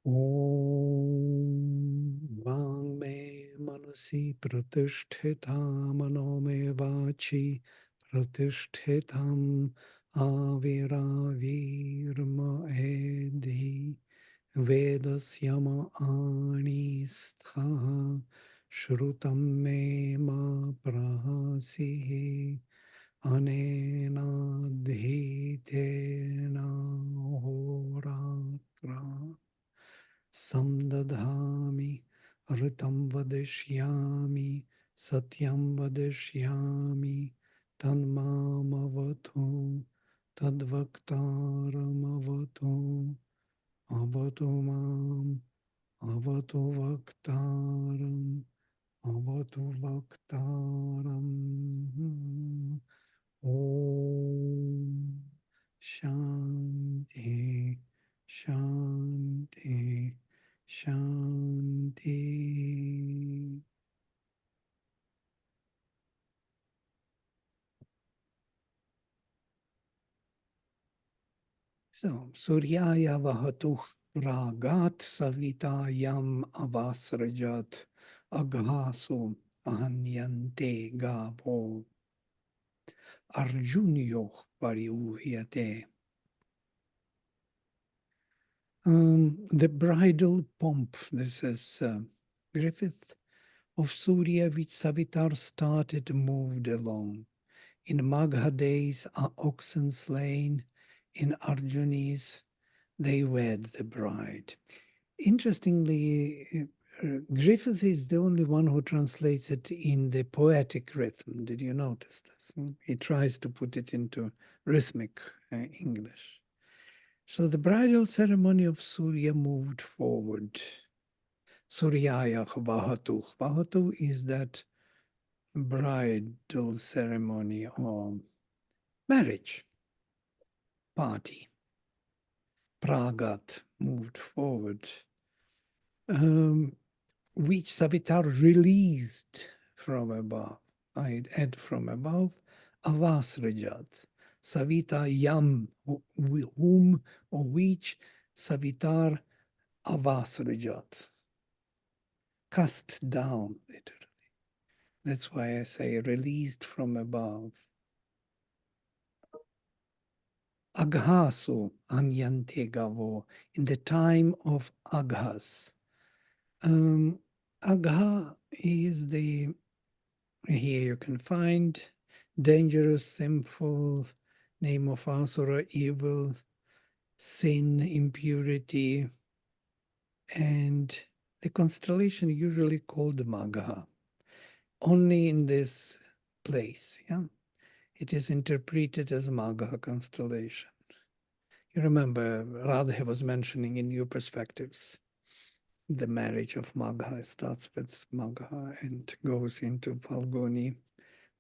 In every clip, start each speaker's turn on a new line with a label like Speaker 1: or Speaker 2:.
Speaker 1: Om Vang me manasi pratisthita mano me vachi pratishthitam aviravirma edhi vedasyama anistha shrutam me ma prahasihi anena dhitena horatra Samdadhami Ritam Vadishyami Satyam Vadishyami Tanmamavatu Tadvaktaramavatu Avatu Mam Avatu Vaktaram Avatu Vaktaram Om Shanti Shanti Shanti. So, Suryaya Vahatu Ragat Savitayam Avasrajat Aghasu Ahanyante Gavo Arjunyo Pariuhyate. The bridal pomp, this is Griffith of Surya, which Savitar started, moved along. In Magha days are oxen slain, in Arjunis they wed the bride. Interestingly, Griffith is the only one who translates it in the poetic rhythm. Did you notice this? He tries to put it into rhythmic English. So the bridal ceremony of Surya moved forward. Suryaya Vahatu. Vahatu is that bridal ceremony or marriage party. Pragat moved forward, which Savitar released from above. I'd add from above, Avasrajat. Savita Yam, whom or which Savitar Avasrajat. Cast down, literally. That's why I say released from above. Aghasu anyante gavo, in the time of Aghas. Agha is the, here you can find dangerous, sinful, name of Asura, evil, sin, impurity, and the constellation usually called Magha. Only in this place, yeah, it is interpreted as Magha constellation. You remember Radha was mentioning in New Perspectives, the marriage of Magha starts with Magha and goes into Falguni.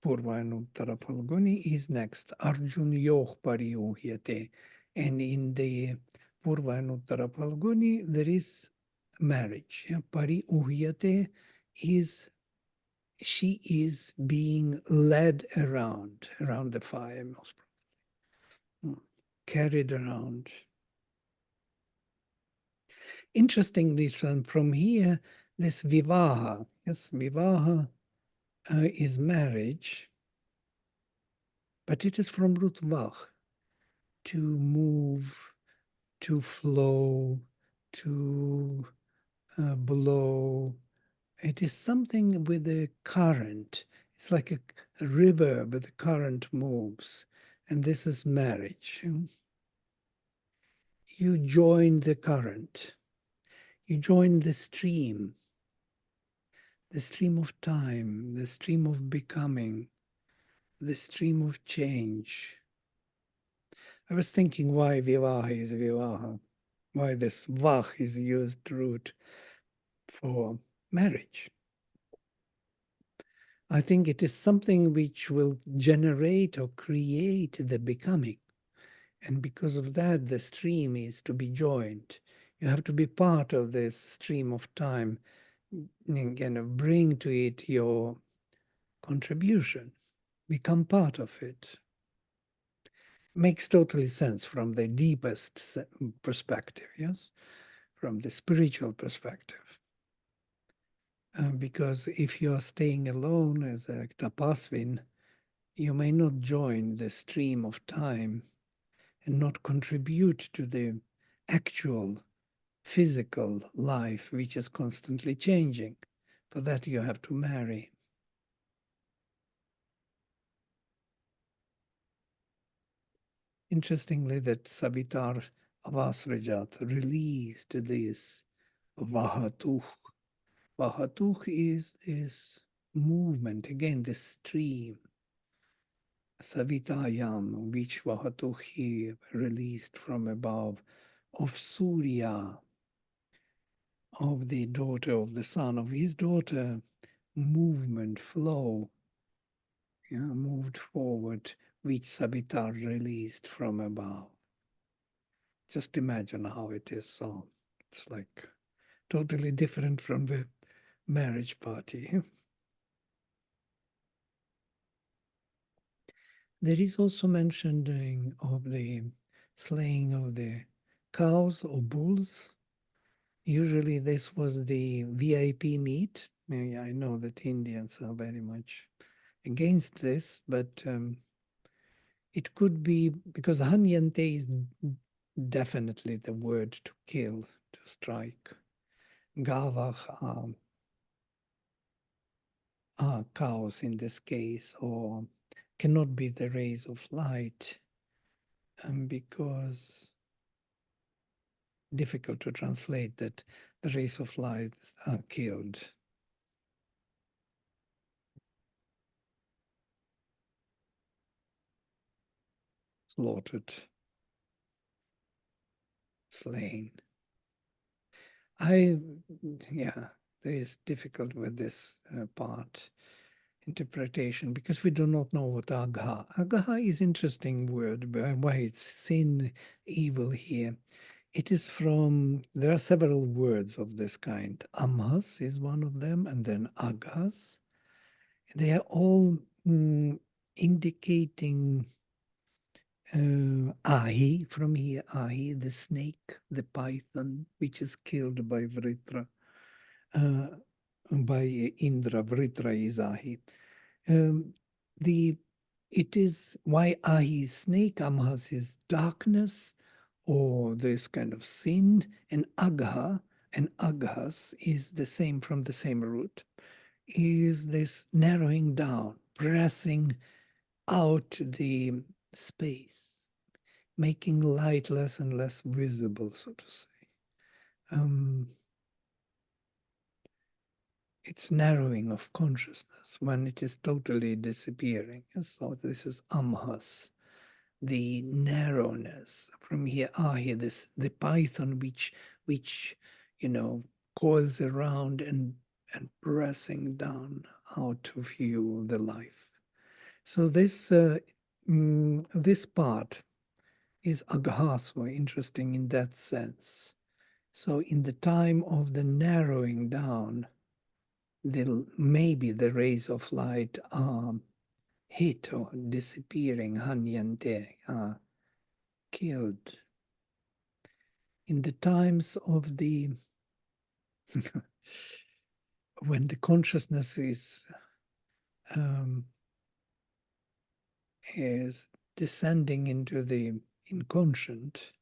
Speaker 1: Purva and Uttara Falguni is next. Arjun Yoh Pariyuhyate. And in the Purva and Uttara Falguni, there is marriage. Yeah? Pariyuhyate is, she is being led around the fire, most probably. Carried around. Interestingly, from here, this vivaha, yes, vivaha is marriage, but it is from root vach, to move, to flow, to blow. It is something with a current. It's like a river, but the current moves. And this is marriage. You join the current. You join the stream of time, the stream of becoming, the stream of change. I was thinking why vivaha is vivaha, why this vach is used root for marriage. I think it is something which will generate or create the becoming. And because of that, the stream is to be joined. You have to be part of this stream of time and kind of bring to it your contribution, become part of it. Makes totally sense from the deepest perspective, yes? from the spiritual perspective. Because if you are staying alone as a tapasvin, you may not join the stream of time and not contribute to the actual physical life, which is constantly changing. For that, you have to marry. Interestingly, that Savitar Avasrajat released this Vahatuh. Vahatuh is movement, again, the stream. Savitayam, which Vahatuh he released from above, of Surya, of the daughter of the son of his daughter, movement, flow, moved forward, which Savitar released from above. Just imagine how it is. So it's like totally different from the marriage party. There is also mentioning of the slaying of the cows or bulls. Usually this was the VIP meat. I know that Indians are very much against this, but it could be because Hanyante is definitely the word to kill, to strike. Gavach are cows in this case, or cannot be the rays of light, because difficult to translate that the rays of light are killed. Slaughtered, slain. Yeah, there is difficult with this part interpretation because we do not know what agha. Agha is interesting word, why it's sin, evil here. It is from, there are several words of this kind. Amhas is one of them, and then aghas. They are all indicating Ahi, from here, Ahi, the snake, the python, which is killed by Vritra, by Indra. Vritra is Ahi. The it is why Ahi is snake, Amhas is darkness, or this kind of sin, and Agha and Aghas is the same, from the same root, is this narrowing down, pressing out the space, making light less and less visible, so to say. It's narrowing of consciousness when it is totally disappearing. So this is Amhas, the narrowness. From here, here, this the python which coils around and pressing down out of you the life. So this part is aghasva, interesting in that sense. So in the time of the narrowing down, maybe the rays of light are hit or disappearing, hanyante, are killed. In the times of the when the consciousness is descending into the inconscient,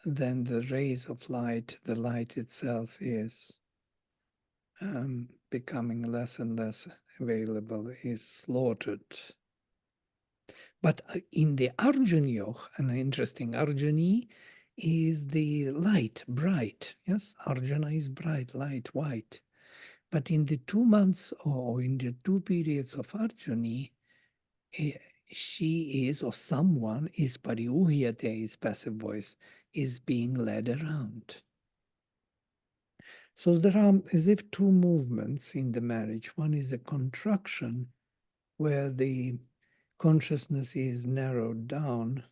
Speaker 1: then the rays of light, the light itself is becoming less and less available, is slaughtered. But in the Arjun Yoga, an interesting Arjuni is the light, bright. Yes, Arjuna is bright, light, white. But in the 2 months or in the 2 periods of Arjuni, she is, or someone is, pariuhyate is passive voice, is being led around. So there are as if 2 movements in the marriage. One is a contraction where the consciousness is narrowed down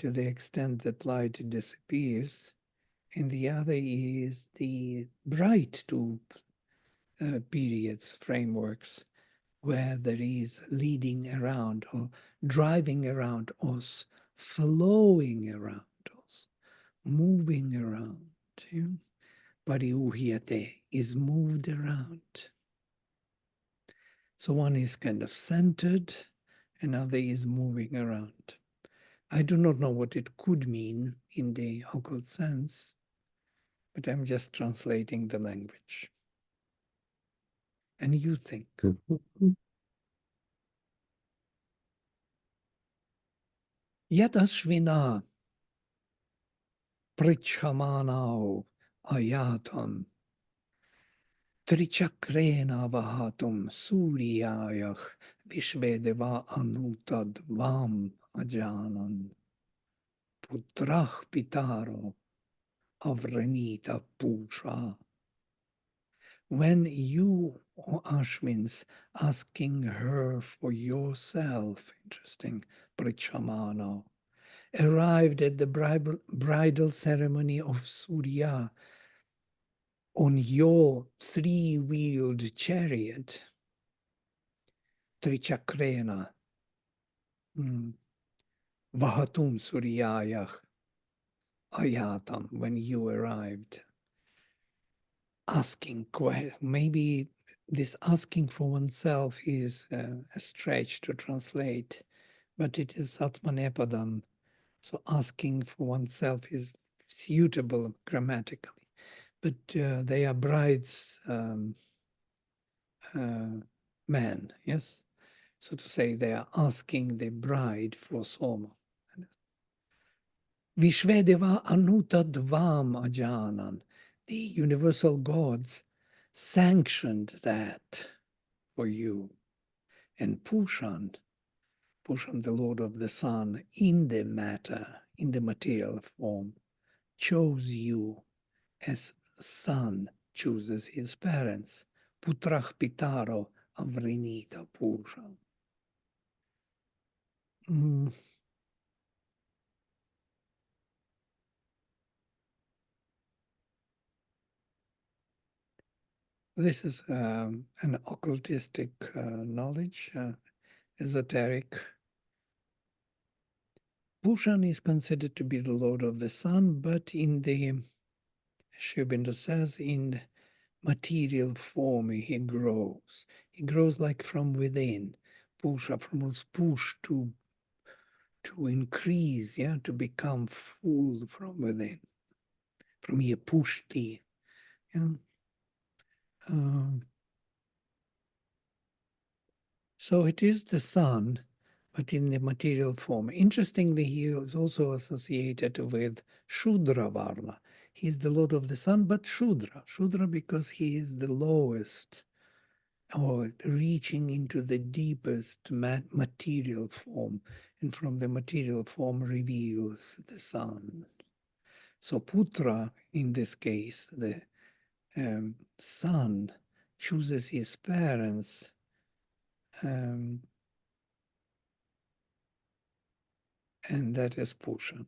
Speaker 1: to the extent that light disappears, and the other is the bright 2 periods, frameworks, where there is leading around or driving around us, flowing around us, moving around. Yeah? Pariuhyate is moved around. So one is kind of centered, another is moving around. I do not know what it could mean in the occult sense, but I'm just translating the language. And you think. Yat Ashvina Prichamanao Ayatam Trichakrena Vahatum Suryayach Vishvedeva Anutad Vam Ajanan Putrach Pitaro Avrenita Pusha. When you, O Ashwins, asking her for yourself, interesting, Prichamano, arrived at the bridal ceremony of Surya on your three-wheeled chariot, Trichakrena, Vahatum Suryayach, Ayatam, when you arrived, asking, maybe this asking for oneself is a stretch to translate, but it is Atmanepadam. So asking for oneself is suitable grammatically. But they are brides man, yes? So to say they are asking the bride for Soma. Vishvedeva Anuta Dvam Ajanan. The universal gods sanctioned that for you. And Pushan, the Lord of the Sun, in the matter, in the material form, chose you as son chooses his parents. Putrach Pitaro Avrinita Pusha. This is an occultistic knowledge, esoteric. Pushan is considered to be the lord of the sun, but in the, Sri Aurobindo says, in material form he grows. He grows like from within. Pusha, from push to increase, yeah, to become full from within. From here, pushti. Yeah. So it is the sun, but in the material form. Interestingly, he is also associated with Shudra Varna. He is the Lord of the Sun, but Shudra. Shudra because he is the lowest, or reaching into the deepest material form, and from the material form reveals the Sun. So Putra, in this case, the son, chooses his parents and that is Pushan.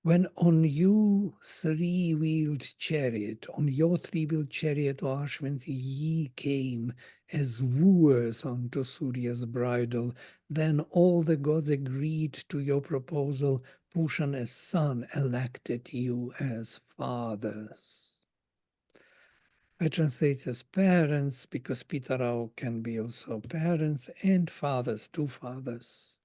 Speaker 1: When on you three-wheeled chariot, on your three-wheeled chariot, O Ashwins, ye came as wooers unto Surya's bridal, then all the gods agreed to your proposal. Pushan as son elected you as fathers. I translate as parents because Pitarao can be also parents and fathers, two fathers.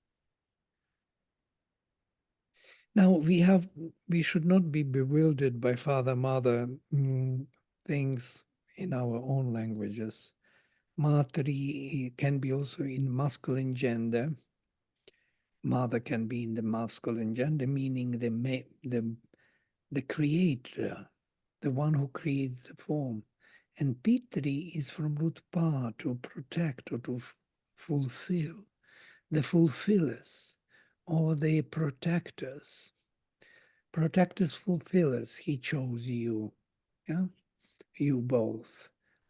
Speaker 1: Now we should not be bewildered by father, mother things in our own languages. Matri can be also in masculine gender. Mother can be in the masculine gender, meaning the creator, the one who creates the form. And Pitri is from root pa, to protect or to fulfill, the fulfillers or the protectors. Protectors, fulfillers, he chose you, yeah? You both,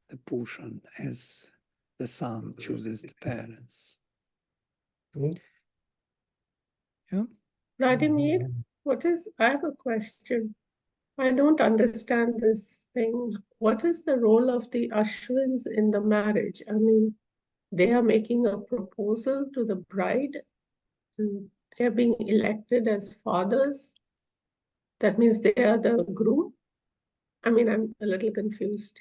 Speaker 1: the Pushan, as the son chooses the parents. Yeah?
Speaker 2: Vladimir, I have a question. I don't understand this thing. What is the role of the Ashwins in the marriage? I mean, they are making a proposal to the bride, and they're being elected as fathers. That means they are the groom. I mean, I'm a little confused.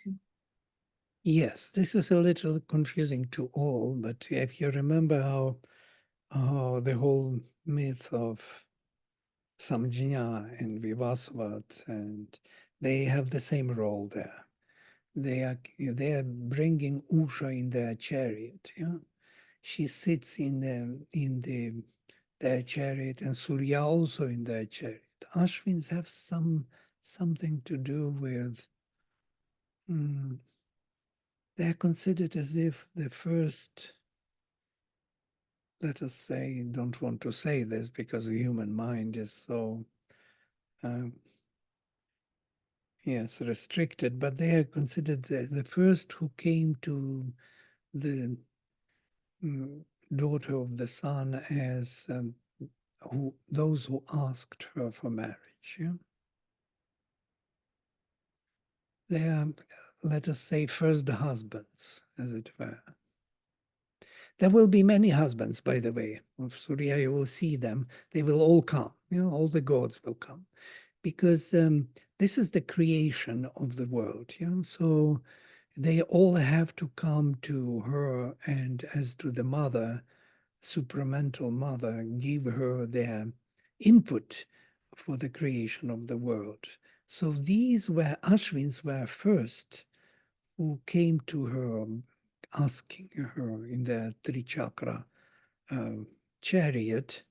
Speaker 1: Yes, this is a little confusing to all, but if you remember how the whole myth of Samjna and Vivasvat, and they have the same role there. They are bringing Usha in their chariot. Yeah, she sits in their chariot, and Surya also in their chariot. Ashwins have something to do with. They're considered as if the first. Let us say, don't want to say this because the human mind is so. Yes, restricted, but they are considered the first who came to the daughter of the sun as those who asked her for marriage. Yeah? They are, let us say, first husbands, as it were. There will be many husbands, by the way, of Surya. You will see them. They will all come. All the gods will come, because this is the creation of the world. So they all have to come to her, and as to the mother, supramental mother, give her their input for the creation of the world. So these were Ashwins were first who came to her, asking her in the Trichakra chariot.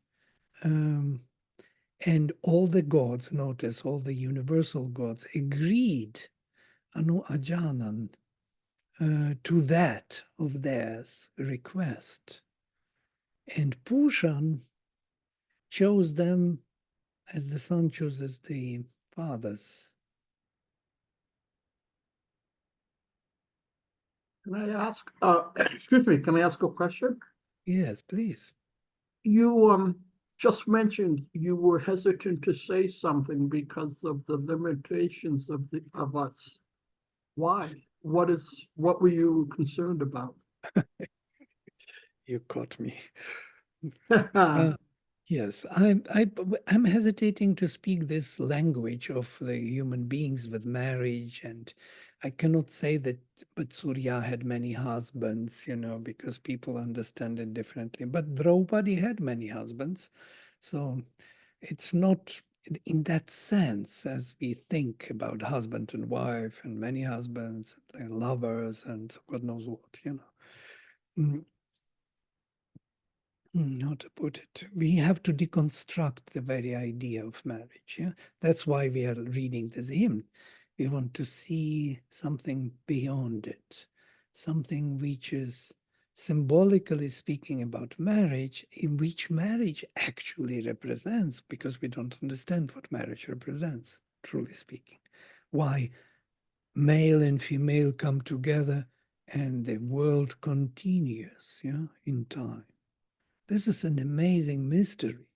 Speaker 1: And all the gods, notice all the universal gods, agreed, Anu Ajanan, to that of theirs request. And Pushan chose them as the son chooses the fathers.
Speaker 3: Can I ask, excuse me, can I ask a question?
Speaker 1: Yes, please.
Speaker 3: You just mentioned you were hesitant to say something because of the limitations of us. Why? What were you concerned about?
Speaker 1: You caught me. Yes, I'm hesitating to speak this language of the human beings with marriage, and I cannot say that, but Surya had many husbands, because people understand it differently. But Draupadi had many husbands, so it's not in that sense as we think about husband and wife and many husbands and lovers and God knows what. Mm, how to put it? We have to deconstruct the very idea of marriage. Yeah, that's why we are reading this hymn. We want to see something beyond it, something which is symbolically speaking about marriage, in which marriage actually represents, because we don't understand what marriage represents, truly speaking. Why male and female come together and the world continues, in time. This is an amazing mystery.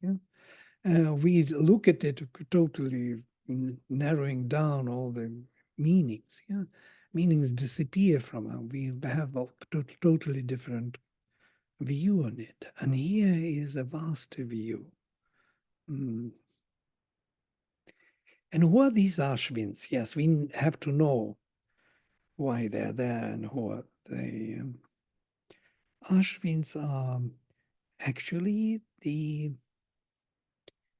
Speaker 1: We look at it totally narrowing down all the meanings. Meanings disappear from us. We have a totally different view on it. And here is a vaster view. Mm. And who are these Ashwins? Yes, we have to know why they're there and who are they. Ashwins are actually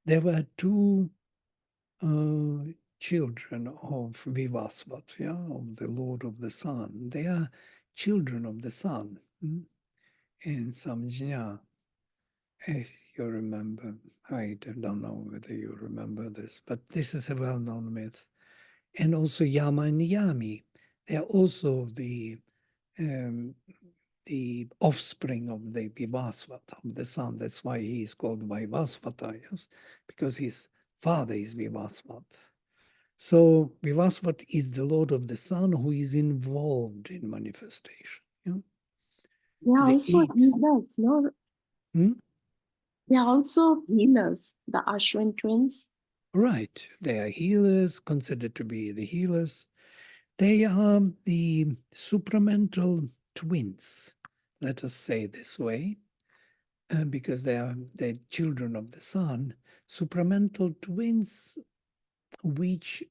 Speaker 1: there were two children of Vivasvat, of the Lord of the Sun. They are children of the Sun. In Samjna, if you remember, I don't know whether you remember this, but this is a well-known myth. And also Yama and Yami, they are also um, the offspring of the Vivasvat, of the Sun. That's why he is called Vaivasvata, yes, because his father is Vivasvat. So Vivasvat is the Lord of the Sun who is involved in manifestation.
Speaker 4: They are
Speaker 1: The
Speaker 4: also
Speaker 1: eight.
Speaker 4: healers, no?
Speaker 1: Hmm?
Speaker 4: They are also healers, the Ashwin twins.
Speaker 1: Right. They are healers, considered to be the healers. They are the supramental twins. let us say this way, because they are the children of the sun, supramental twins which,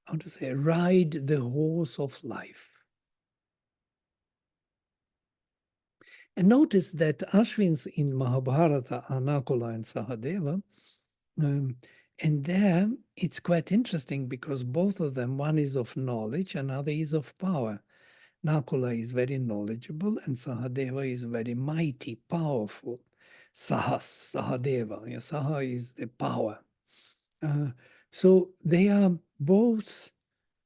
Speaker 1: how to say, ride the horse of life. And notice that Ashwins in Mahabharata are Nakula and Sahadeva. And there it's quite interesting because both of them, one is of knowledge, another is of power. Nakula is very knowledgeable and Sahadeva is very mighty, powerful. Sahadeva. Yeah, Saha is the power. So they are both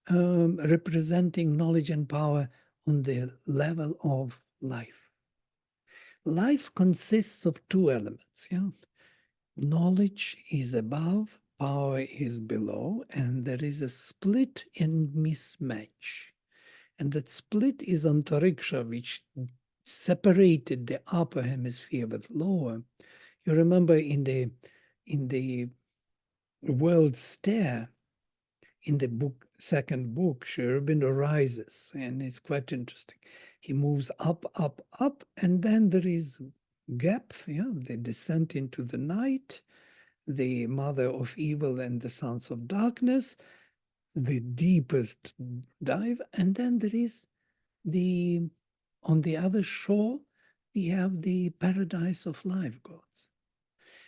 Speaker 1: representing knowledge and power on the level of life. Life consists of two elements. Yeah? Knowledge is above, power is below, and there is a split and mismatch. And that split is antariksha, which separated the upper hemisphere with lower. You remember in the world stare, in the book, second book, Sri Aurobindo rises, and it's quite interesting. He moves up, up, up, and then there is gap, yeah, the descent into the night, the mother of evil and the sons of darkness, the deepest dive, and then there is on the other shore, we have the paradise of life gods.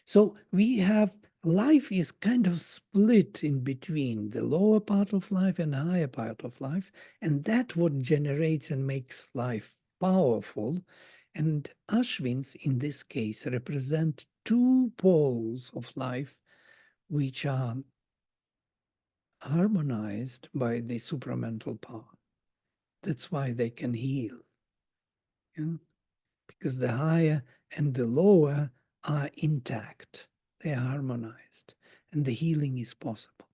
Speaker 1: So we have, life is kind of split in between the lower part of life and the higher part of life, and that what generates and makes life powerful. And Ashwins, in this case, represent two poles of life which are harmonized by the supramental power. That's why they can heal. Yeah? Because the higher and the lower are intact. They are harmonized. And the healing is possible.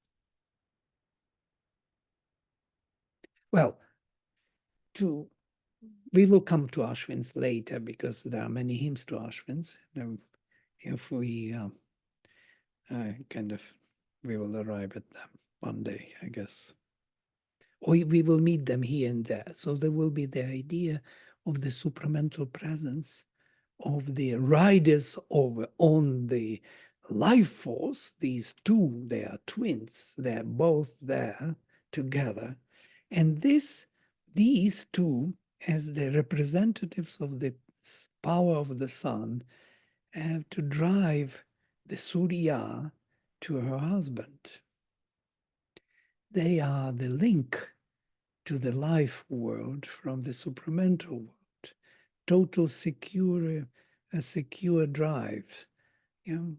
Speaker 1: Well, we will come to Ashwins later because there are many hymns to Ashwins. If we we will arrive at them one day, I guess. Or we will meet them here and there. So there will be the idea of the supramental presence of the riders on the life force. These two, they are twins. They're both there together. And these two, as the representatives of the power of the sun, have to drive the Surya to her husband. They are the link to the life world from the supramental world. Total secure, a secure drive. You know?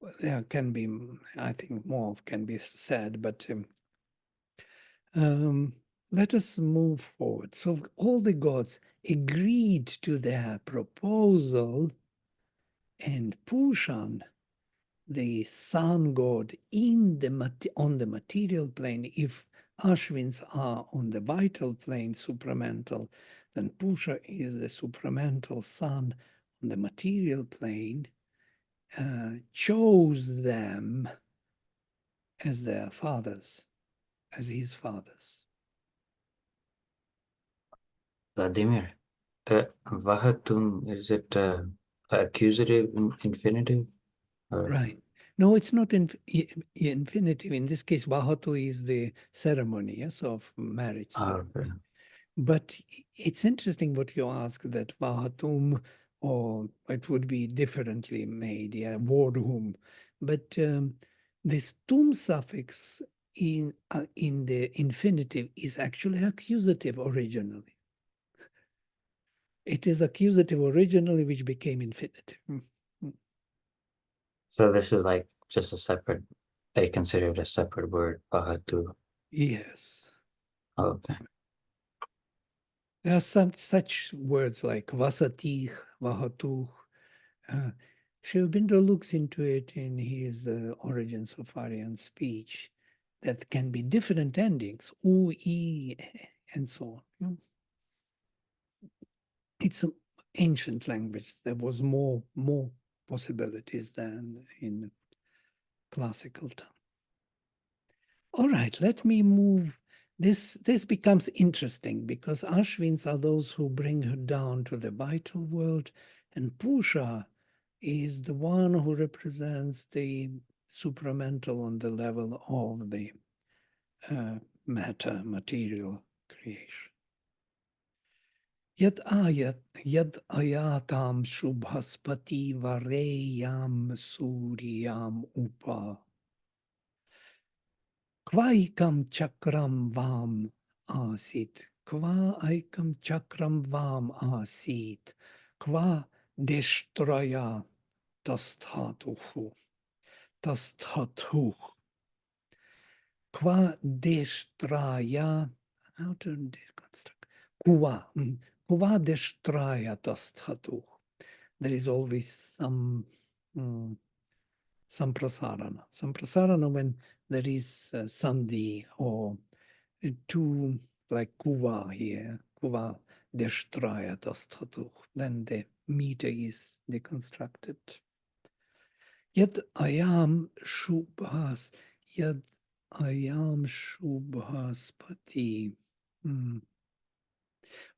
Speaker 1: Well, there can be, I think more can be said, but let us move forward. So all the gods agreed to their proposal, and Pushan, the sun god on the material plane, if Ashwins are on the vital plane, supramental, then Pusha is the supramental sun on the material plane, chose them as their fathers, as his fathers.
Speaker 5: Vladimir, the Vahatum, is it accusative infinitive?
Speaker 1: Right. No, it's not infinitive. In this case, Vahatu is the ceremony, yes, of marriage ceremony.
Speaker 5: Okay.
Speaker 1: But it's interesting what you ask, that Vahatum, or it would be differently made, yeah, Vodhum. But this tum suffix in the infinitive is actually accusative originally. It is accusative originally, which became infinitive.
Speaker 5: So this is like just a separate, they consider it a separate word, Vahatu.
Speaker 1: Yes.
Speaker 5: Okay.
Speaker 1: There are some such words like vasatih, vahatuh. Sri Aurobindo looks into it in his Origins of Aryan Speech, that can be different endings, u, e, and so on. It's an ancient language. There was more possibilities than in classical time. All right, let me move. This becomes interesting because Ashwins are those who bring her down to the vital world, and Pusha is the one who represents the supramental on the level of the matter, material creation. Yad ayatam shubhaspati vareyam suryam upa. Kvaikam chakram vam asit. Kva aikam chakram vam asit. Kva deshtraya tasthatuhu. Tasthatuh. Kva deshtraya. How to deconstruct? Kuva. Kuva deshtraya tasthatuh. There is always some prasarana. Some prasarana when there is sandhi or two, like kuva here, kuva deshtraya tasthatuh. Then the meter is deconstructed. Yad ayam shubhas, yad ayam shubhaspati.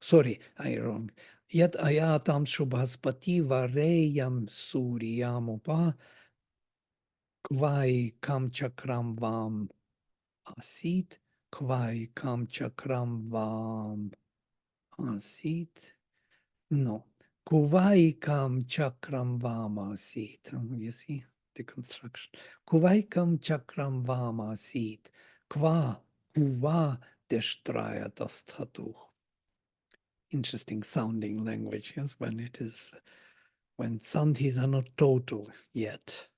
Speaker 1: Sorry, I wrong. Yad ayatam shubhaspati vareyam suryam upa. Kvai kam chakram vam asit, kvai kam chakram vam asit. No, kuvai kam chakram vam asit. You see the construction. Kuvai kam chakram vam asit, kva kuva deshtraya tasthatuh. Interesting sounding language, yes, when sandhis are not total yet.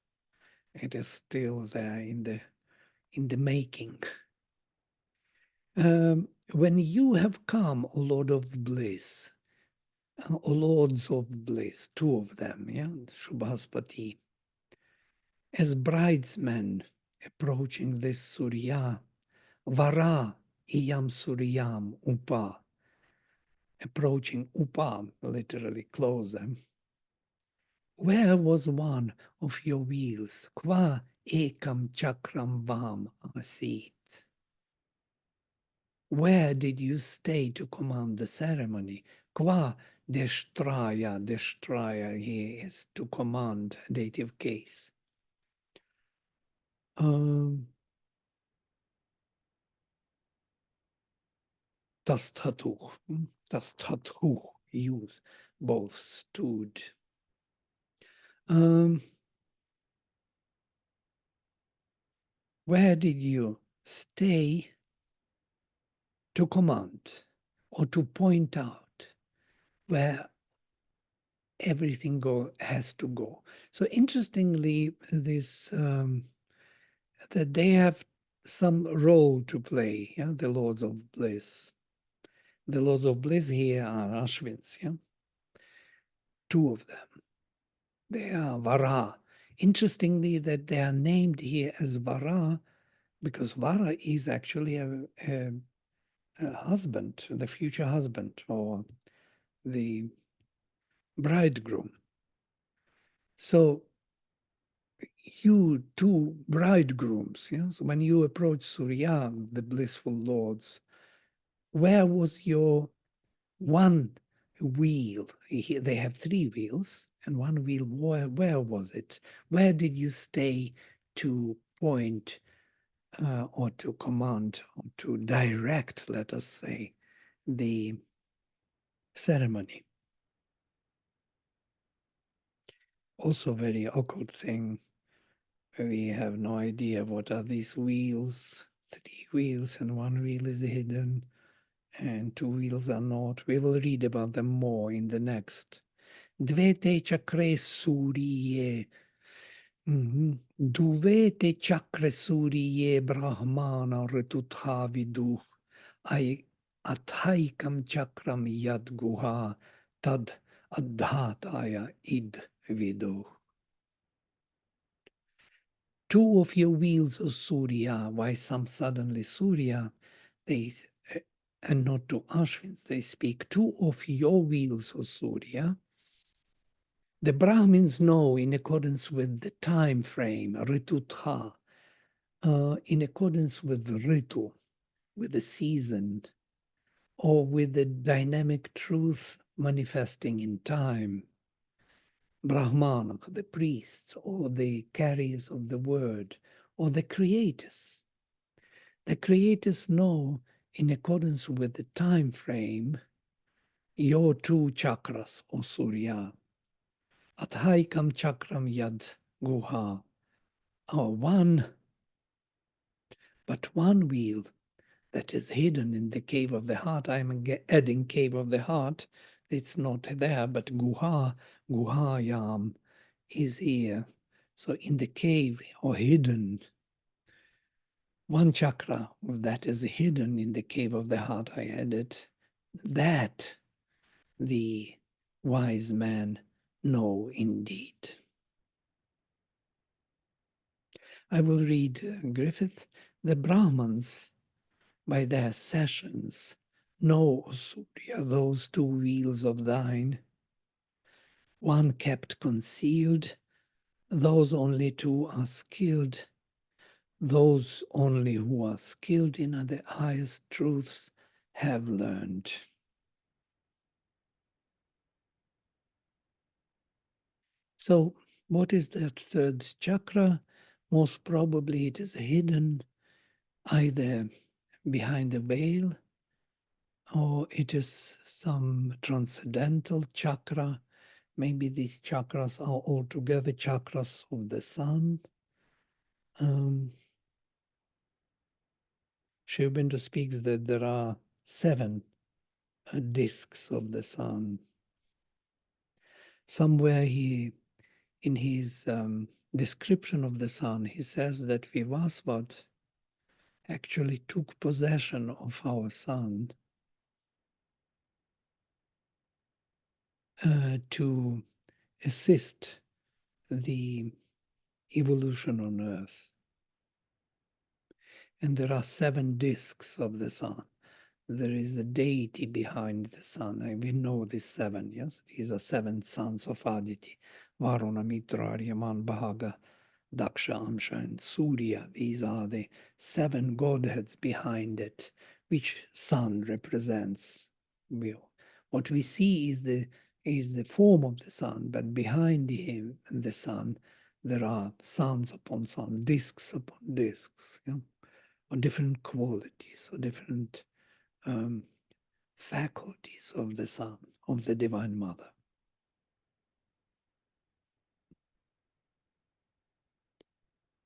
Speaker 1: It is still there in the making. When you have come, O Lord of bliss, O Lords of bliss, two of them, yeah, Shubhaspati, as bridesmen approaching this Surya, Vara iyam Suryam Upa, approaching Upa, literally closer. Where was one of your wheels? Kva ekam chakram vam asit. Where did you stay to command the ceremony? Kva deshtraya, deshtraya here is to command, dative case. Tasthatuh, tasthatuh, use, both stood. Where did you stay to command or to point out where everything has to go? So interestingly, this that they have some role to play, yeah, the Lords of Bliss. The Lords of Bliss here are Ashwins, yeah? Two of them. They are Vara. Interestingly, that they are named here as Vara because Vara is actually a husband, the future husband, or the bridegroom. So you two bridegrooms, yeah? So when you approach Surya, the blissful lords, where was your one wheel? They have three wheels, and one wheel, where was it? Where did you stay to point or to command or to direct, let us say, the ceremony? Also very occult thing. We have no idea what are these wheels. Three wheels and one wheel is hidden and two wheels are not. We will read about them more in the next. Dvete chakre suriye. Duvete chakre suriye brahmana ritutha viduh. Athaikam chakram yad guha tad adhataya id viduh. Two of your wheels of Surya. Why some suddenly Surya? They and not to Ashwins. They speak two of your wheels of Surya. The Brahmins know in accordance with the time frame, Ritutha, in accordance with the Ritu, with the season, or with the dynamic truth manifesting in time. Brahmana, the priests, or the carriers of the word, or the creators. The creators know in accordance with the time frame your two chakras, or Surya. Athaikam chakram yad guha, or one, but one wheel that is hidden in the cave of the heart. I'm adding cave of the heart. It's not there, but guha, guhayam is here. So in the cave or hidden, one chakra that is hidden in the cave of the heart, I added, that the wise man know indeed. I will read Griffith. The Brahmins, by their sessions, know, O Surya, those two wheels of thine, one kept concealed, those only two are skilled, those only who are skilled in the highest truths have learned. So, what is that third chakra? Most probably it is hidden either behind a veil or it is some transcendental chakra. Maybe these chakras are altogether chakras of the sun. Sri Aurobindo speaks that there are 7 discs of the sun. Somewhere in his description of the sun, he says that Vivasvat actually took possession of our sun to assist the evolution on Earth. And there are 7 discs of the sun. There is a deity behind the sun. And we know these 7, yes? These are 7 sons of Aditi. Varuna, Mitra, Aryaman, Bhaga, Daksha, Amsha, and Surya. These are the 7 godheads behind it, which sun represents. What we see is the form of the sun, but behind him and the sun, there are suns upon suns, discs upon discs, or different qualities, or different faculties of the sun, of the Divine Mother.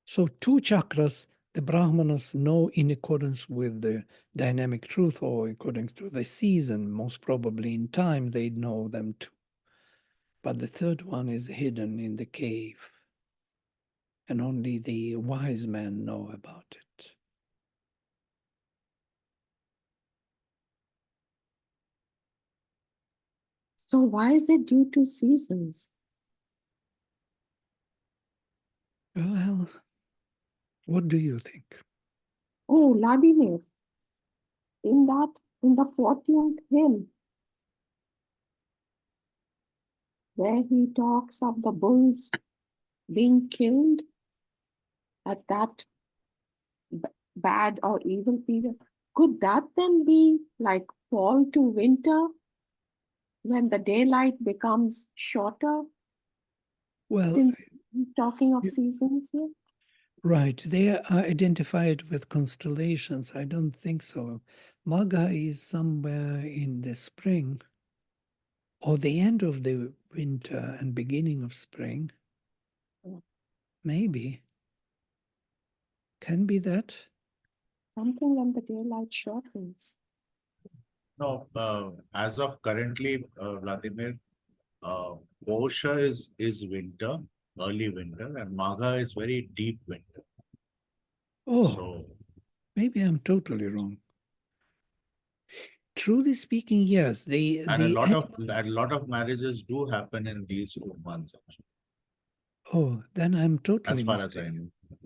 Speaker 1: So 2 chakras, the Brahmanas know in accordance with the dynamic truth or according to the season, most probably in time they know them too. But the third one is hidden in the cave, and only the wise men know about it.
Speaker 4: So why is it due to seasons?
Speaker 1: Well, what do you think?
Speaker 4: Oh, Vladimir, in the 14th hymn, where he talks of the bulls being killed at that bad or evil period, could that then be like fall to winter when the daylight becomes shorter?
Speaker 1: Well,
Speaker 4: Since we're talking of seasons here?
Speaker 1: right, they are identified with constellations. I don't think so. Magha is somewhere in the spring or the end of the winter and beginning of spring. Maybe. Can be that.
Speaker 4: Something when the daylight shortens.
Speaker 6: No, as of currently, Vladimir, Posha is winter, early winter, and Magha is very deep winter.
Speaker 1: Oh,
Speaker 6: So,
Speaker 1: maybe I'm totally wrong. Truly speaking, yes.
Speaker 6: and a lot of marriages do happen in these 2 months, actually,
Speaker 1: Oh, then I'm totally
Speaker 6: as far as I
Speaker 1: mistaken.
Speaker 6: know.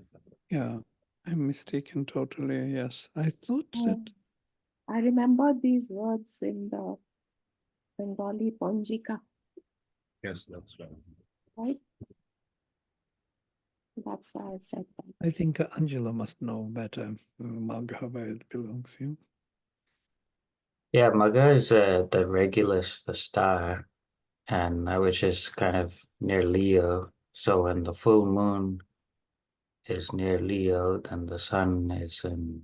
Speaker 1: Yeah, I'm mistaken totally. Yes, I thought that.
Speaker 4: I remember these words in the Bengali Panjika.
Speaker 6: Yes, that's right.
Speaker 4: right? That's why I said that.
Speaker 1: I think Angela must know better, Magha, where it belongs. Yeah?
Speaker 5: Yeah, Magha is the Regulus, the star, and which is kind of near Leo. So when the full moon is near Leo, then the sun is in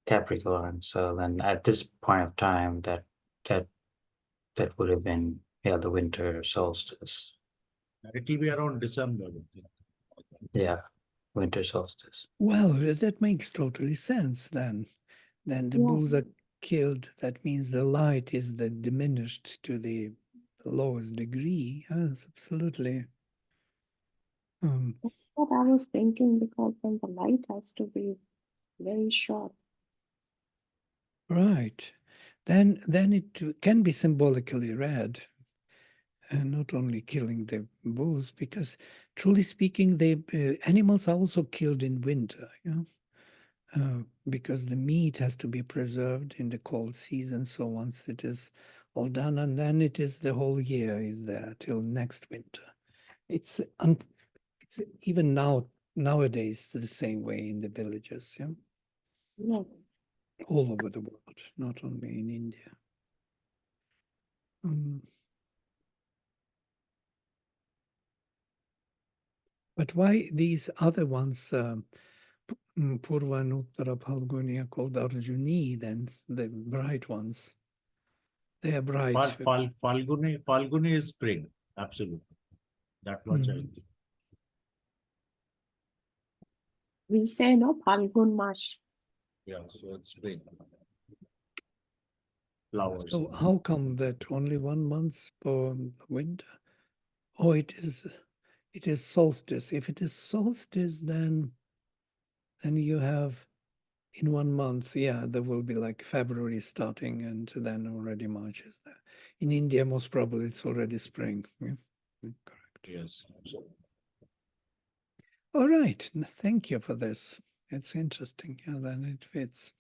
Speaker 5: Capricorn. So then at this point of time, that that would have been, yeah, the winter solstice.
Speaker 6: It will be around December. I think.
Speaker 5: Yeah, winter solstice.
Speaker 1: Well, that makes totally sense then. Then the
Speaker 4: Yeah.
Speaker 1: bulls are killed. That means the light is the diminished to the lowest degree. Yes, absolutely.
Speaker 4: That's what I was thinking, because then the light has to be very short.
Speaker 1: Right. Then it can be symbolically read, and not only killing the bulls, because truly speaking, the animals are also killed in winter. You know? Because the meat has to be preserved in the cold season. So once it is all done, and then it is the whole year is there till next winter. It's even nowadays the same way in the villages, yeah,
Speaker 4: Yeah.
Speaker 1: all over the world, not only in India. But why these other ones, Purva and Uttara Phalguni, are called Arjuni, then the bright ones? They are bright.
Speaker 6: Falguni is spring. Absolutely. That much I
Speaker 1: Mm.
Speaker 6: think.
Speaker 4: We say no Phalgun Mash.
Speaker 6: Yeah, so it's spring. Flowers.
Speaker 1: So how come that only 1 month per winter? Oh, it is solstice. If it is solstice, then you have in 1 month, yeah, there will be like February starting, and then already March is there. In India, most probably it's already spring. Yeah? Correct.
Speaker 6: Yes, absolutely.
Speaker 1: All right. Thank you for this. It's interesting. Yeah, then it fits.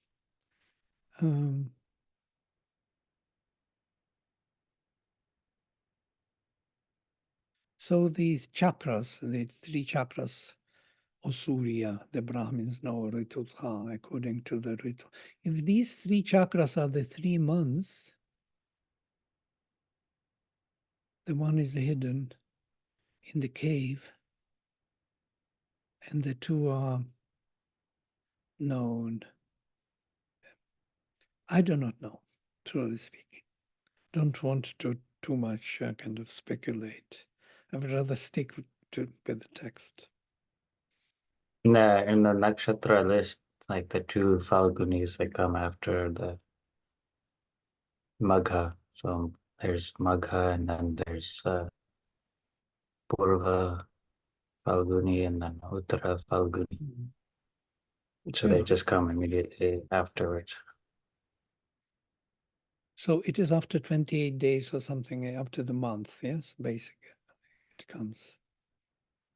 Speaker 1: So the chakras, the 3 chakras, or Surya, the Brahmins know Ritudha, according to the Ritu. If these 3 chakras are the 3 months, the one is hidden in the cave, and the 2 are known. I do not know, truly speaking. Don't want to too much kind of speculate. I would rather stick with the text.
Speaker 5: In the nakshatra list, like the 2 Falgunis that come after the Magha. So there's Magha, and then there's Purva Falguni, and then Uttara Falguni. So
Speaker 1: Yeah.
Speaker 5: they just come immediately afterwards.
Speaker 1: So it is after 28 days or something, up to the month, yes, basically. It comes.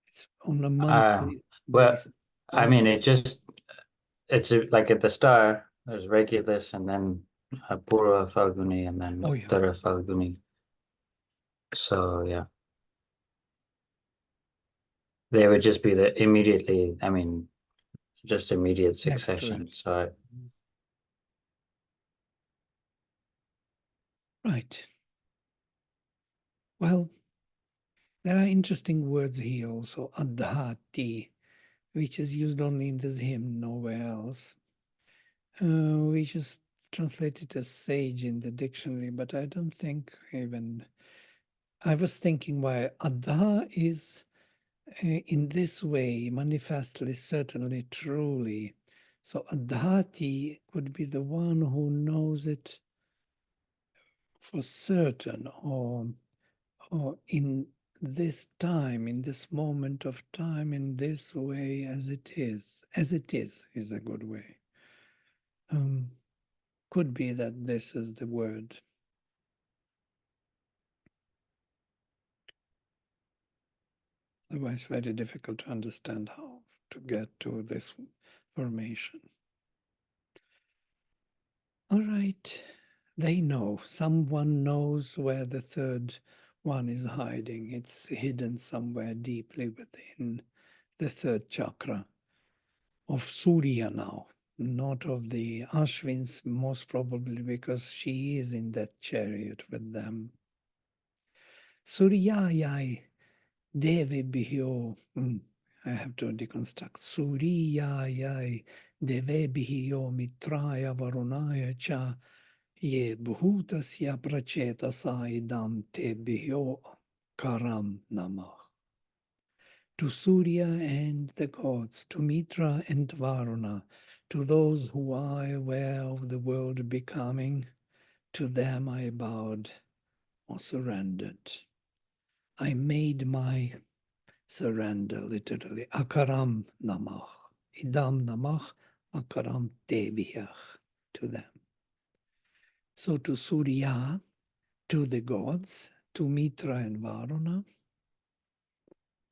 Speaker 1: It's on a monthly
Speaker 5: Well,
Speaker 1: basis.
Speaker 5: I mean, it's like at the start, there's Regulus, and then Purva Falguni, and then
Speaker 1: Oh, yeah.
Speaker 5: Uttara Falguni. So, yeah. They would just be the immediately, I mean, just immediate
Speaker 1: Next to
Speaker 5: succession.
Speaker 1: it.
Speaker 5: So,
Speaker 1: Right. Well, there are interesting words here also. Adhati, which is used only in this hymn, nowhere else. We just translate it as sage in the dictionary, but I don't think even. I was thinking why Adha is in this way, manifestly, certainly, truly. So Adhati could be the one who knows it for certain, or in this time, in this moment of time, in this way as it is. As it is a good way. Could be that this is the word. Otherwise, very difficult to understand how to get to this formation. All right. They know. Someone knows where the third one is hiding. It's hidden somewhere deeply within the third chakra of Surya now, not of the Ashwins, most probably because she is in that chariot with them. Suryayai Devebhyo. I have to deconstruct. Suryayai Devebhyo Mitraya Varunaya Cha Ye Bhutasya Prachetasa Idam Tebhyo Karam Namah. To Surya and the gods, to Mitra and Varuna, to those who are aware of the world becoming, to them I bowed or surrendered. I made my surrender, literally. Akaram namah. Idam namah, akaram tebhyah, to them. So to Surya, to the gods, to Mitra and Varuna,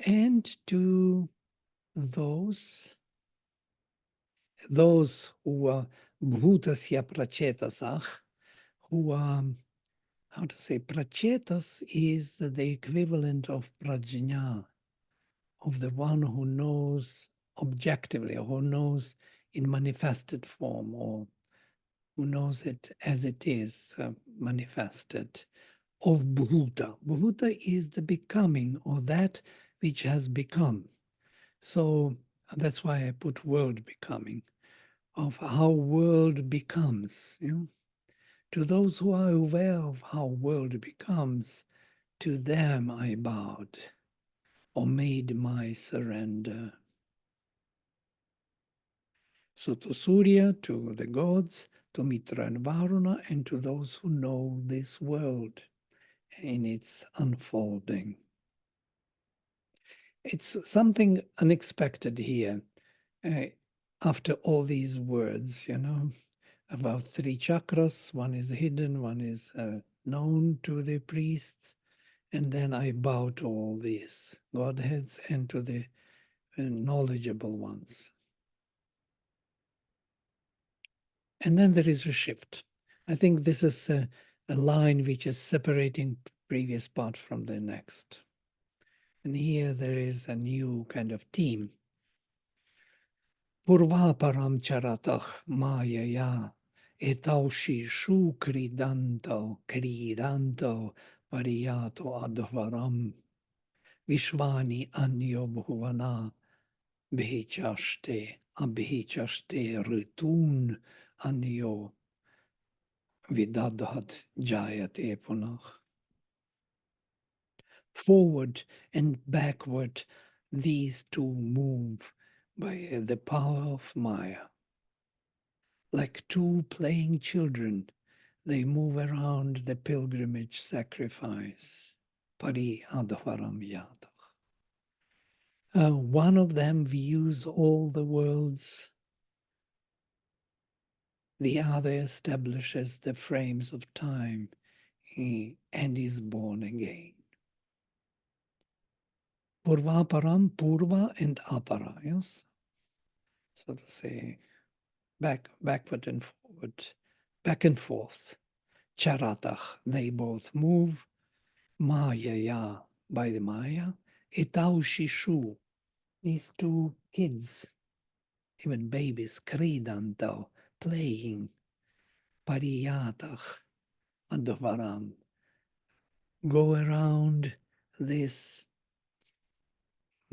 Speaker 1: and to those who are bhutasya prachetasach, who are, how to say, prachetas is the equivalent of prajna, of the one who knows objectively, or who knows in manifested form, or who knows it as it is manifested, of bhuta. Bhuta is the becoming, or that which has become. So that's why I put world becoming, of how world becomes. You know? To those who are aware of how world becomes, to them I bowed or made my surrender. So to Surya, to the gods, to Mitra and Varuna, and to those who know this world in its unfolding. It's something unexpected here. After all these words, about three chakras, one is hidden, one is known to the priests, and then I bow to all these Godheads and to the knowledgeable ones. And then there is a shift. I think this is a line which is separating previous part from the next. And here there is a new kind of theme. Purva param charatach mayaya etau shishu kridanto pariyato advaram vishvani anyo bhuvana bhichaste abhichaste ritun anyo vidadhat jayate punah. Forward and backward, these two move by the power of Maya. Like two playing children, they move around the pilgrimage sacrifice. Pari advaram yatah. One of them views all the worlds. The other establishes the frames of time and is born again. Purva param, purva and apara, yes? So to say, backward and forward, back and forth. Charatach, they both move. Maya, by the Maya. Etau shishu, these two kids, even babies, kridanto, playing. Pariyatach, advaram, go around this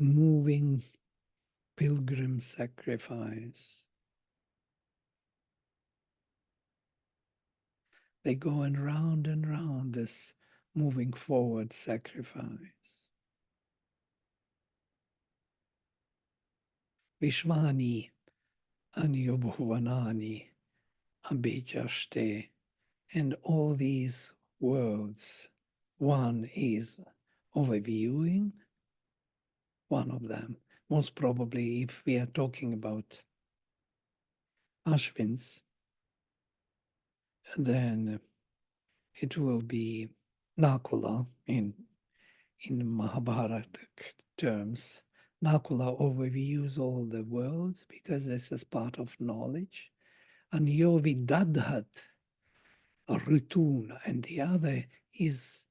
Speaker 1: moving pilgrim sacrifice. They go and round this moving forward sacrifice. Vishvani Anyobhuvanani Abhichaste, and all these worlds, one is overviewing, one of them. Most probably, if we are talking about Ashwins, then it will be Nakula in Mahabharatic terms. Nakula overviews all the worlds because this is part of knowledge. And Yovidadhat, a ritun, and the other is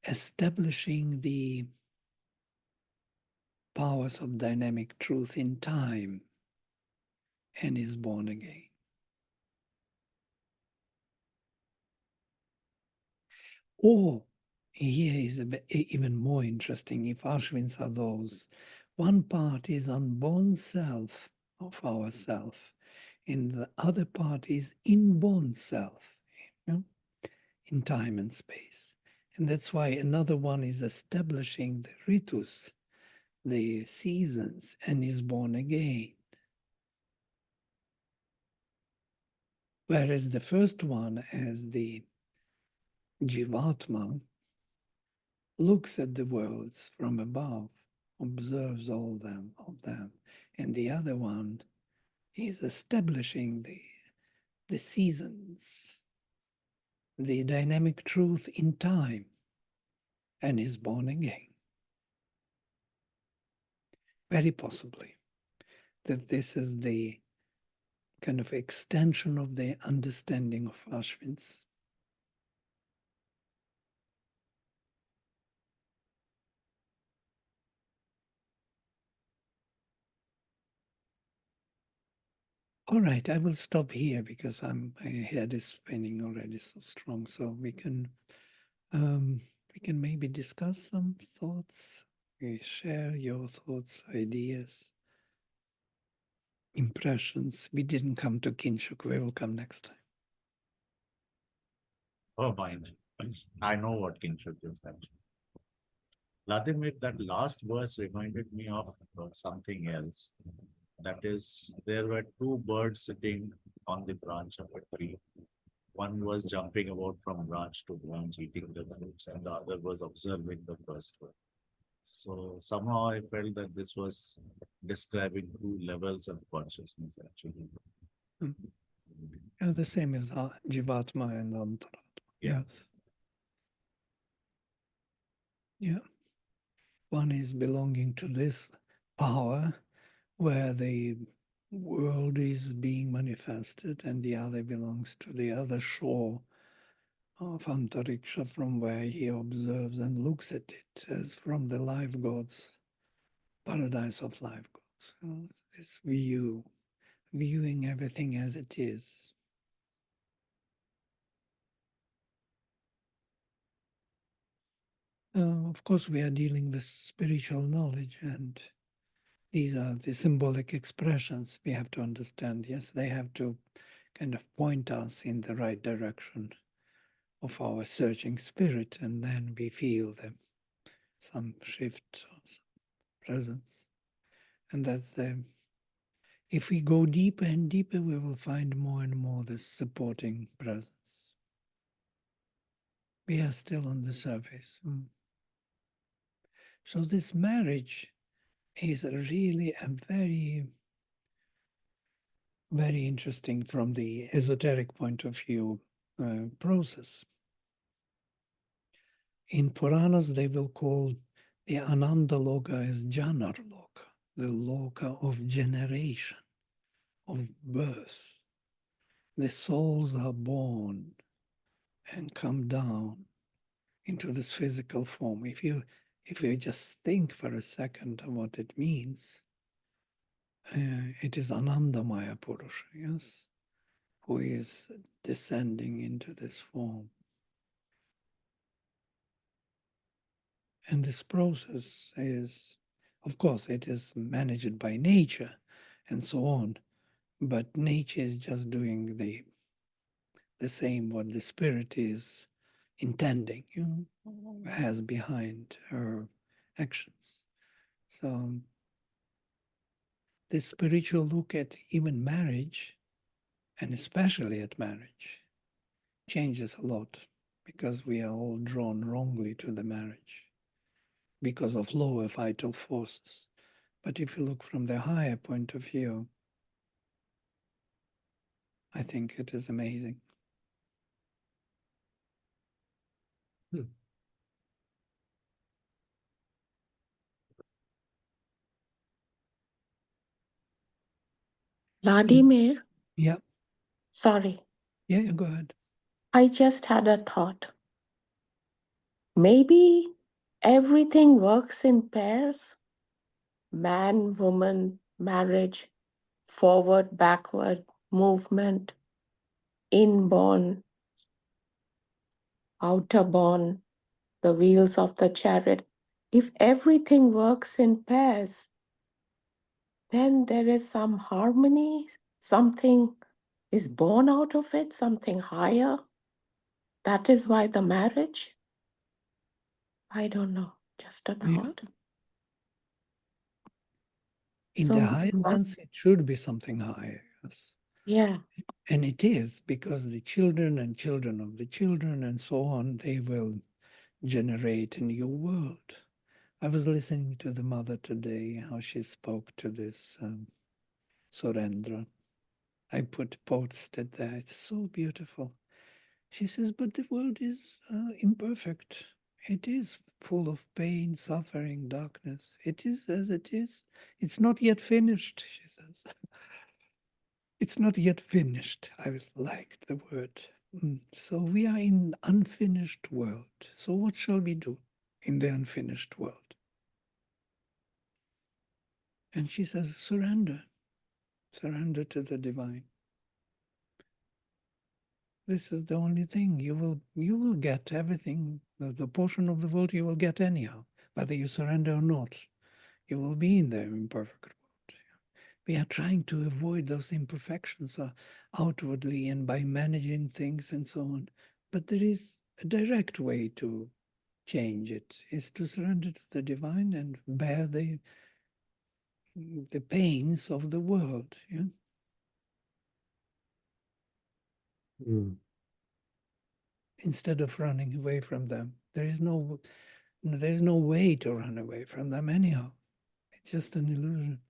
Speaker 1: establishing the powers of dynamic truth in time and is born again. Or here is even more interesting. If Ashwins are those, one part is unborn self of ourself, and the other part is inborn self, you know, in time and space. And that's why another one is establishing the ritus, the seasons, and is born again. Whereas the first one, as the Jivatma, looks at the worlds from above, observes all of them, and the other one is establishing the seasons, the dynamic truth in time, and is born again. Very possibly that this is the kind of extension of the understanding of Ashwins. All right, I will stop here because my head is spinning already so strong. So we can maybe discuss some thoughts. We share your thoughts, ideas, impressions. We didn't come to Kinshuk. We will come next time.
Speaker 6: Oh, mind. I know what kingship is actually. Vladimir, that last verse reminded me of something else. That is, there were two birds sitting on the branch of a tree. One was jumping about from branch to branch, eating the fruits, and the other was observing the first one. So somehow I felt that this was describing two levels of consciousness, actually.
Speaker 1: Yeah, the same as Jivatma and Antaratma.
Speaker 6: Yeah.
Speaker 1: Yes. Yeah. One is belonging to this power where the world is being manifested, and the other belongs to the other shore of Antariksha, from where he observes and looks at it as from the life gods, paradise of life gods. You know, this viewing everything as it is. Of course, we are dealing with spiritual knowledge, and these are the symbolic expressions we have to understand. Yes, they have to kind of point us in the right direction of our searching spirit, and then we feel them, some shift or some presence. And that's if we go deeper and deeper, we will find more and more this supporting presence. We are still on the surface. So this marriage is really a very, very interesting from the esoteric point of view process. In Puranas, they will call the Ananda Loka as Janar Loka, the Loka of generation, of birth. The souls are born and come down into this physical form. If you just think for a second of what it means, it is Anandamaya Purusha, yes, who is descending into this form. And this process is, of course, it is managed by nature and so on, but nature is just doing the same what the spirit is intending, you know, has behind her actions. So this spiritual look at even marriage, and especially at marriage, changes a lot because we are all drawn wrongly to the marriage because of lower vital forces. But if you look from the higher point of view, I think it is amazing.
Speaker 7: Vladimir,
Speaker 1: Yeah,
Speaker 7: sorry.
Speaker 1: yeah, go ahead.
Speaker 7: I just had a thought. Maybe everything works in pairs. Man, woman, marriage, forward, backward, movement, inborn, outerborn, the wheels of the chariot. If everything works in pairs, then there is some harmony, something is born out of it, something higher. That is why the marriage? I don't know, just a
Speaker 1: Yeah.
Speaker 7: thought.
Speaker 1: In
Speaker 7: So
Speaker 1: the higher
Speaker 7: must-
Speaker 1: sense, it should be something higher. Yes.
Speaker 7: Yeah,
Speaker 1: And it is, because the children and children of the children and so on, they will generate a new world. I was listening to the mother today, how she spoke to this Surendra. I posted there. It's so beautiful. She says, but the world is imperfect. It is full of pain, suffering, darkness. It is as it is. It's not yet finished, she says. It's not yet finished. I like the word. So we are in unfinished world. So what shall we do in the unfinished world? And she says, surrender. Surrender to the divine. This is the only thing. You will get everything. The portion of the world you will get anyhow, whether you surrender or not. You will be in the imperfect world. We are trying to avoid those imperfections outwardly and by managing things and so on. But there is a direct way to change it, is to surrender to the divine and bear the pains of the world. Yeah?
Speaker 8: Mm.
Speaker 1: Instead of running away from them. There is no way to run away from them anyhow. It's just an illusion.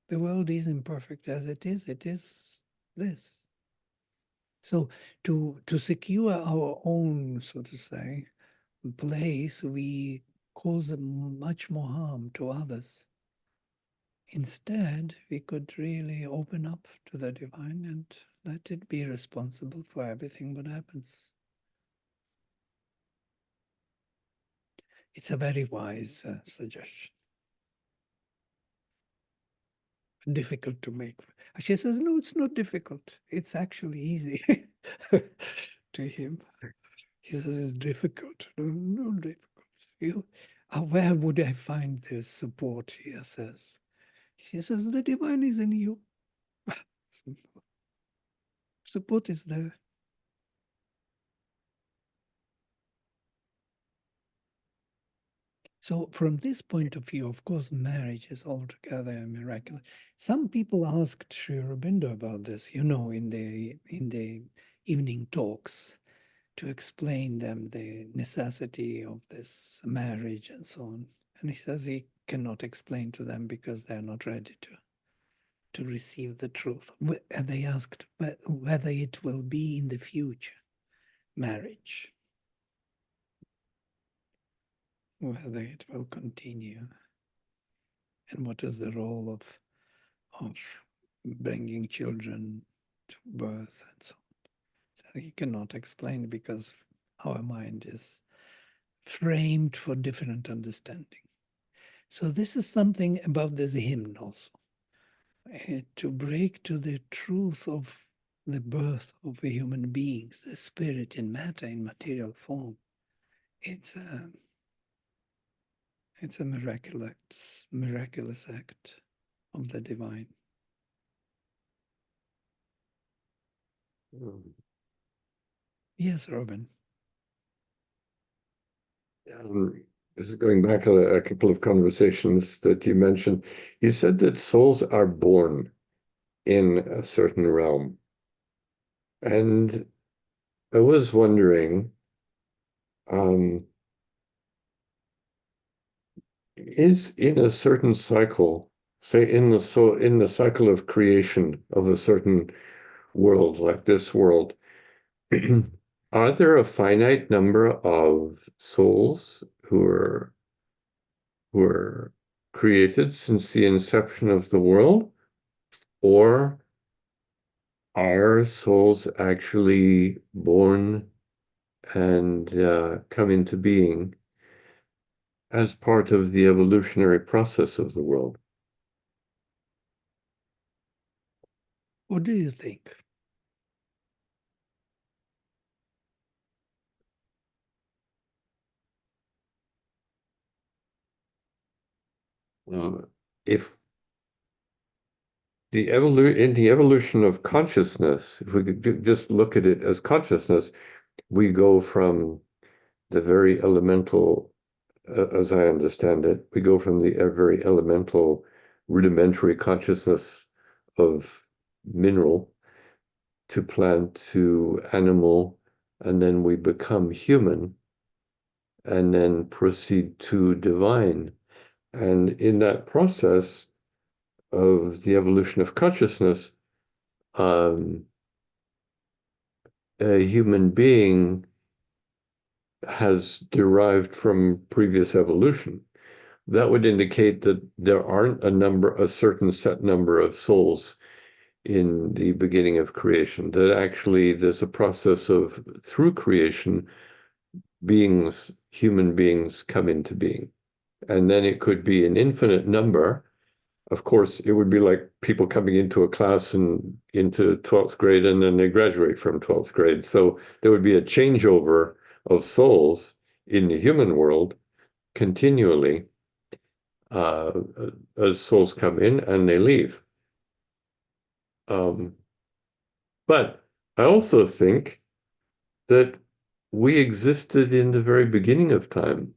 Speaker 1: The world is imperfect as it is this. So to secure our own, so to say, place, we cause much more harm to others. Instead, we could really open up to the divine and let it be responsible for everything that happens. It's a very wise suggestion. Difficult to make. She says, no, it's not difficult. It's actually easy to him. He says, it's difficult. No, no difficult. Where would I find this support, he says. He says, the divine is in you. Support is there. So from this point of view, of course, marriage is altogether miraculous. Some people asked Sri Aurobindo about this, in the evening talks, to explain them the necessity of this marriage and so on. And he says he cannot explain to them because they're not ready to receive the truth. They asked whether it will be in the future, marriage, whether it will continue, and what is the role of bringing children to birth and so on. So he cannot explain because our mind is framed for different understanding. So this is something about this hymn also, to break to the truth of the birth of a human beings, the spirit in matter, in material form. It's a miraculous act of the divine.
Speaker 8: Mm.
Speaker 1: Yes, Robin.
Speaker 8: This is going back a couple of conversations that you mentioned. You said that souls are born in a certain realm. And I was wondering, is in a certain cycle, say in the cycle of creation of a certain world, like this world, are there a finite number of souls who were created since the inception of the world? Or are souls actually born and come into being as part of the evolutionary process of the world?
Speaker 1: What do you think?
Speaker 8: If in the evolution of consciousness, if we could just look at it as consciousness, we go from the very elemental, as I understand it, we go from the very elemental rudimentary consciousness of mineral to plant to animal, and then we become human and then proceed to divine. And in that process of the evolution of consciousness, a human being has derived from previous evolution. That would indicate that there aren't a certain set number of souls in the beginning of creation, that actually there's a process of, through creation, human beings come into being. And then it could be an infinite number. Of course, it would be like people coming into a class and into 12th grade, and then they graduate from 12th grade. So there would be a changeover of souls in the human world continually, as souls come in and they leave. But I also think that we existed in the very beginning of time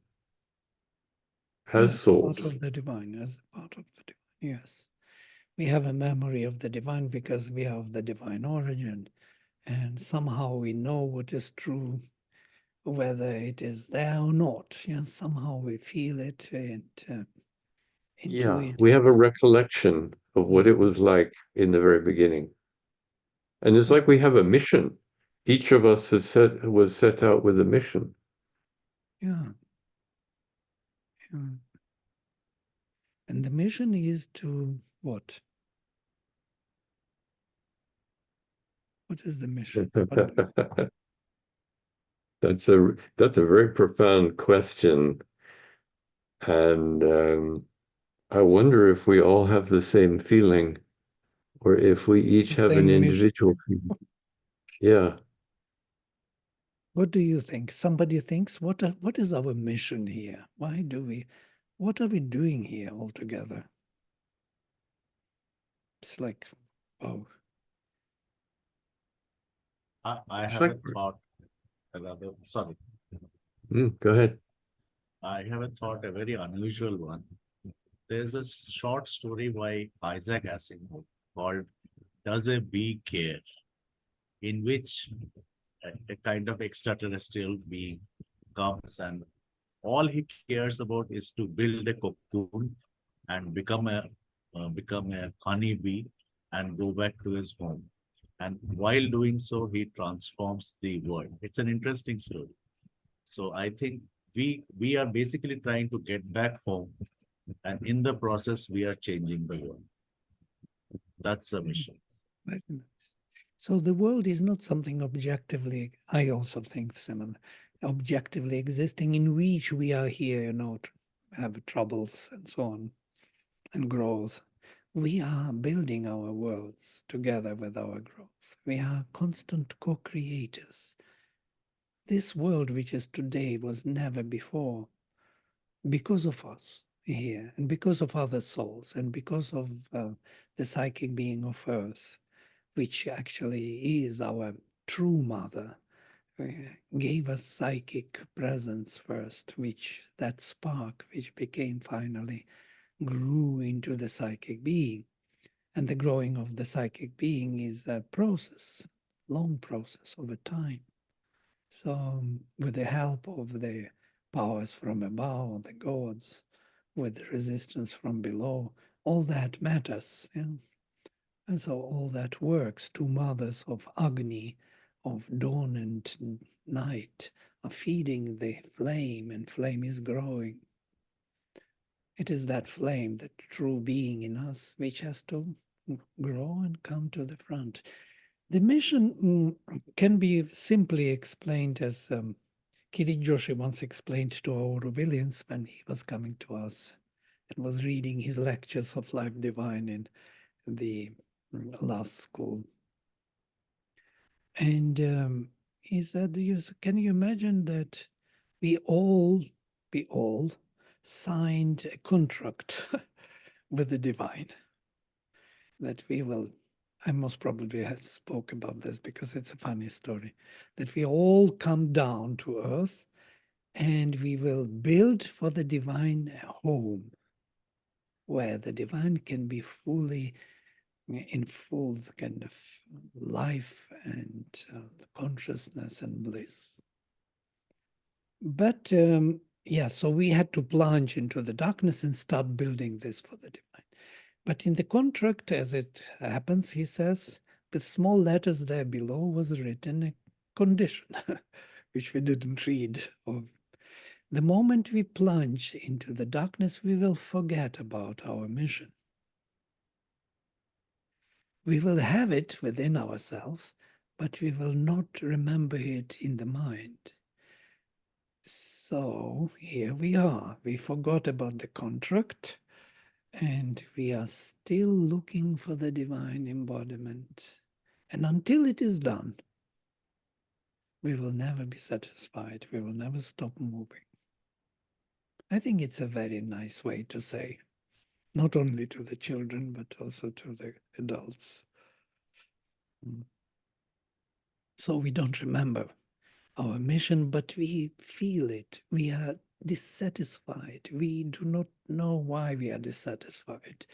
Speaker 8: as souls.
Speaker 1: Part of the divine, as part of the divine, yes. We have a memory of the divine because we have the divine origin, and somehow we know what is true, whether it is there or not. Yes, somehow we feel it and intuit.
Speaker 8: We have a recollection of what it was like in the very beginning. And it's like we have a mission. Each of us was set out with a mission.
Speaker 1: Yeah. Yeah. And the mission is to what? What is the mission?
Speaker 8: That's a very profound question. And I wonder if we all have the same feeling, or if we each have an individual feeling. Yeah.
Speaker 1: What do you think? Somebody thinks, what is our mission here? What are we doing here altogether? It's like, oh.
Speaker 6: I have a thought, sorry.
Speaker 8: Go ahead.
Speaker 6: I have a thought, a very unusual one. There's a short story by Isaac Asimov called Does a Bee Care? In which a kind of extraterrestrial being comes and all he cares about is to build a cocoon and become a honeybee and go back to his home. And while doing so, he transforms the world. It's an interesting story. So I think we are basically trying to get back home, and in the process, we are changing the world. That's the mission.
Speaker 1: Very nice. So the world is not something objectively, I also think similar, objectively existing in which we are here, to have troubles and so on, and growth. We are building our worlds together with our growth. We are constant co-creators. This world which is today was never before, because of us here, and because of other souls, and because of the psychic being of Earth, which actually is our true mother, gave us psychic presence first, which that spark, which became finally, grew into the psychic being. And the growing of the psychic being is a process, long process over time. So with the help of the powers from above, the gods, with the resistance from below, all that matters. Yeah? And so all that works. Two mothers of Agni, of dawn and night, are feeding the flame, and flame is growing. It is that flame, that true being in us, which has to grow and come to the front. The mission can be simply explained as Kirit Joshi once explained to Aurovillians when he was coming to us and was reading his lectures of Life Divine in the last school. And he said, can you imagine that we all signed a contract with the divine that we will, I most probably had spoke about this because it's a funny story, that we all come down to earth and we will build for the divine a home where the divine can be fully in full kind of life and consciousness and bliss. But yeah, so we had to plunge into the darkness and start building this for the divine. But in the contract, as it happens, he says, with small letters there below was written a condition, which we didn't read. The moment we plunge into the darkness, we will forget about our mission. We will have it within ourselves, but we will not remember it in the mind. So here we are. We forgot about the contract and we are still looking for the divine embodiment. And until it is done, we will never be satisfied. We will never stop moving. I think it's a very nice way to say, not only to the children, but also to the adults. So we don't remember our mission, but we feel it. We are dissatisfied. We do not know why we are dissatisfied,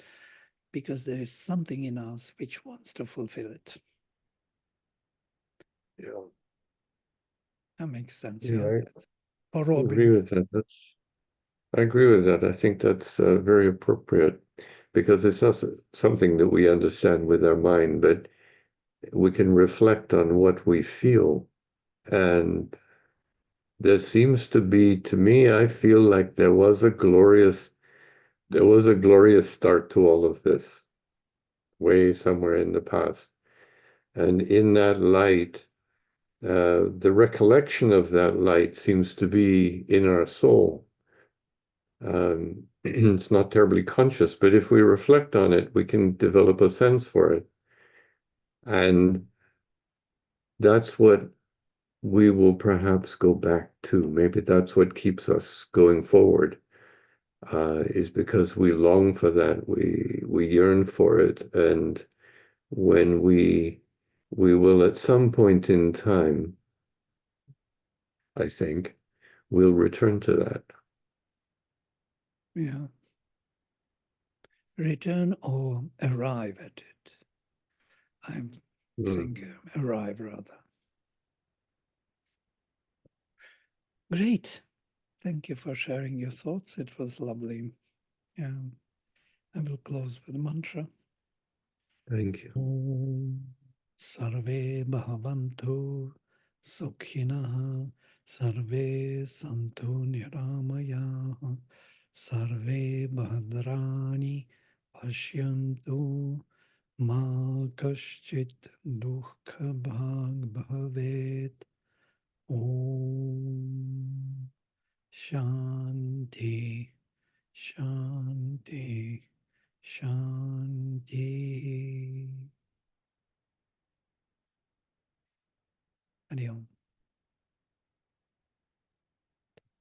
Speaker 1: because there is something in us which wants to fulfill it.
Speaker 8: Yeah,
Speaker 1: That makes sense.
Speaker 8: yeah,
Speaker 1: Yeah. For
Speaker 8: I agree
Speaker 1: Robin's.
Speaker 8: with that. I agree with that. I think that's very appropriate because it's not something that we understand with our mind, but we can reflect on what we feel. And there seems to be, to me, I feel like there was a glorious start to all of this way somewhere in the past. And in that light, the recollection of that light seems to be in our soul. It's not terribly conscious, but if we reflect on it, we can develop a sense for it. And that's what we will perhaps go back to. Maybe that's what keeps us going forward, is because we long for that. We yearn for it. And when we will at some point in time, I think, we'll return to that.
Speaker 1: Yeah. Return or arrive at it. I think arrive rather. Great. Thank you for sharing your thoughts. It was lovely. I will close with a mantra.
Speaker 8: Thank you.
Speaker 1: Om Sarve Bhavantu Sukhinah Sarve Santu Niramaya Sarve Bhadrani Pashyantu Ma Kaschit Dukha Bhag Bhavet. Om Shanti Shanti Shanti. Hadi Om.